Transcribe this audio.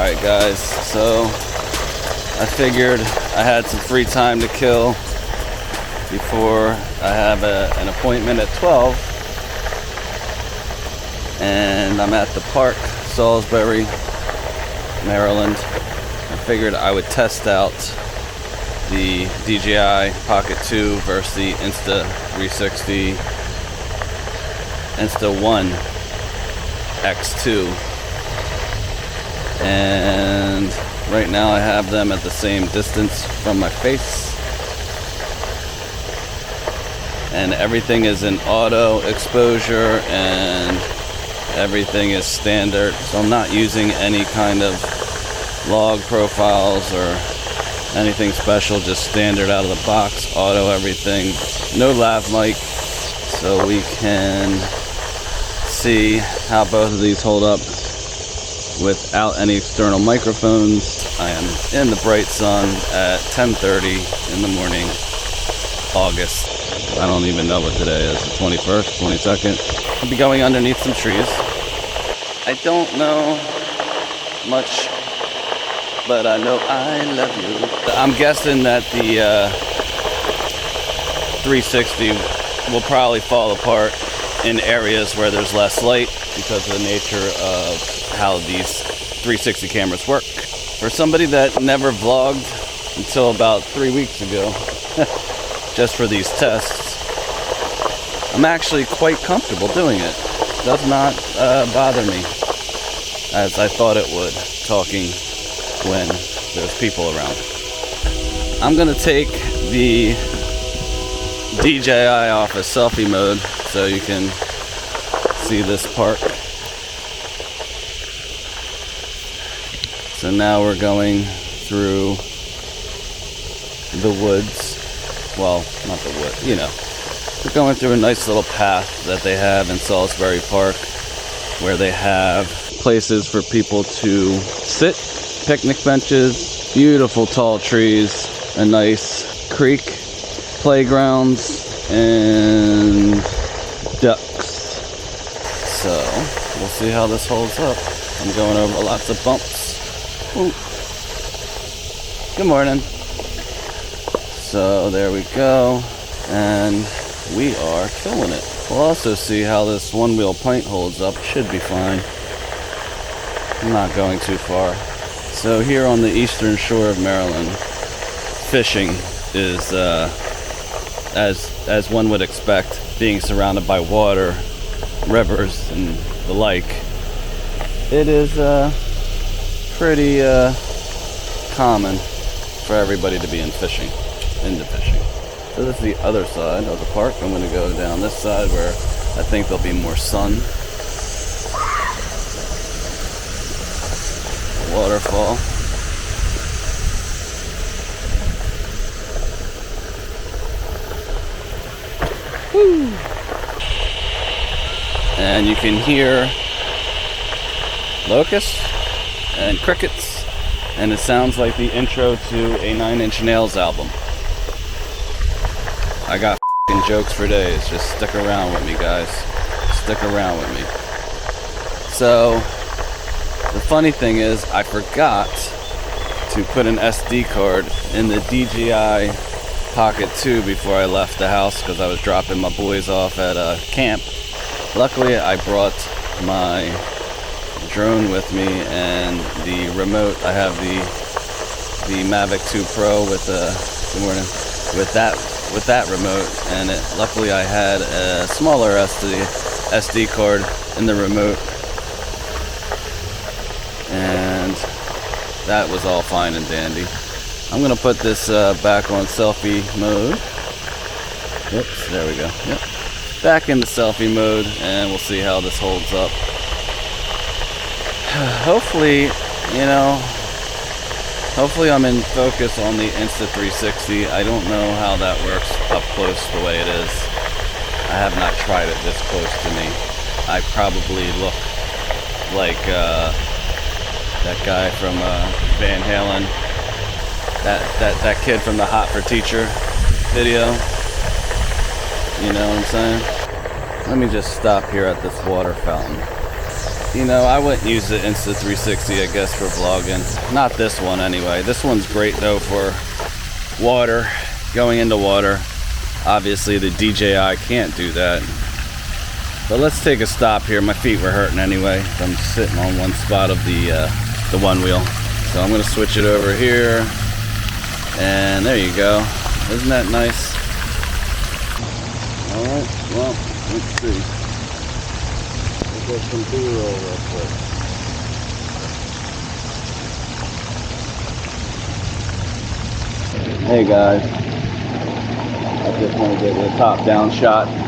Alright guys, so I figured I had some free time to kill before I have an appointment at 12, and I'm at the park, Salisbury, Maryland. I figured I would test out the DJI Pocket 2 versus the Insta360 Insta1 X2, and right now I have them at the same distance from my face, and everything is in auto exposure and everything is standard, so I'm not using any kind of log profiles or anything special, just standard out of the box, auto everything, no lav mic, so we can see how both of these hold up without any external microphones. I am in the bright sun at 10:30 in the morning, August. I don't even know what today is, the 21st, 22nd. I'll be going underneath some trees. I don't know much, but I know I love you. I'm guessing that the 360 will probably fall apart in areas where there's less light because of the nature of how these 360 cameras work. For somebody that never vlogged until about 3 weeks ago, just for these tests, I'm actually quite comfortable doing it. It does not bother me as I thought it would, talking when there's people around. I'm gonna take the DJI off of selfie mode so you can see this park. So now we're going through the woods. Well, not the wood, you know. We're going through a nice little path that they have in Salisbury Park, where they have places for people to sit, picnic benches, beautiful tall trees, a nice creek, playgrounds, and ducks. So we'll see how this holds up. I'm going over lots of bumps. Ooh. Good morning. So there we go, and we are killing it. We'll also see how this one-wheel pint holds up. Should be fine. I'm not going too far. So here on the eastern shore of Maryland, fishing is, as one would expect, being surrounded by water, rivers, and the like. It is pretty common for everybody to be into fishing. So this is the other side of the park. I'm going to go down this side where I think there'll be more sun. Waterfall. Woo! And you can hear locusts and crickets, and it sounds like the intro to a 9 Inch Nails album. I got f***ing jokes for days. Just stick around with me, guys. Stick around with me. So, the funny thing is, I forgot to put an SD card in the DJI Pocket 2 before I left the house because I was dropping my boys off at camp. Luckily, I brought my drone with me and the remote. I have the Mavic 2 Pro with good morning, with that remote, and luckily I had a smaller SD card in the remote, and that was all fine and dandy. I'm gonna put this back on selfie mode. Oops, there we go. Yep, back into selfie mode, and we'll see how this holds up. Hopefully, hopefully I'm in focus on the Insta360. I don't know how that works up close the way it is. I have not tried it this close to me. I probably look like that guy from Van Halen, that kid from the Hot for Teacher video. You know what I'm saying? Let me just stop here at this water fountain. You know, I wouldn't use the Insta360, I guess, for vlogging. Not this one anyway. This one's great though for water, going into water. Obviously the DJI can't do that. But let's take a stop here. My feet were hurting anyway. I'm sitting on one spot of the one wheel. So I'm gonna switch it over here. And there you go. Isn't that nice? Alright, well, let's see. We'll get some B-roll real quick. Hey guys. I just want to get a top-down shot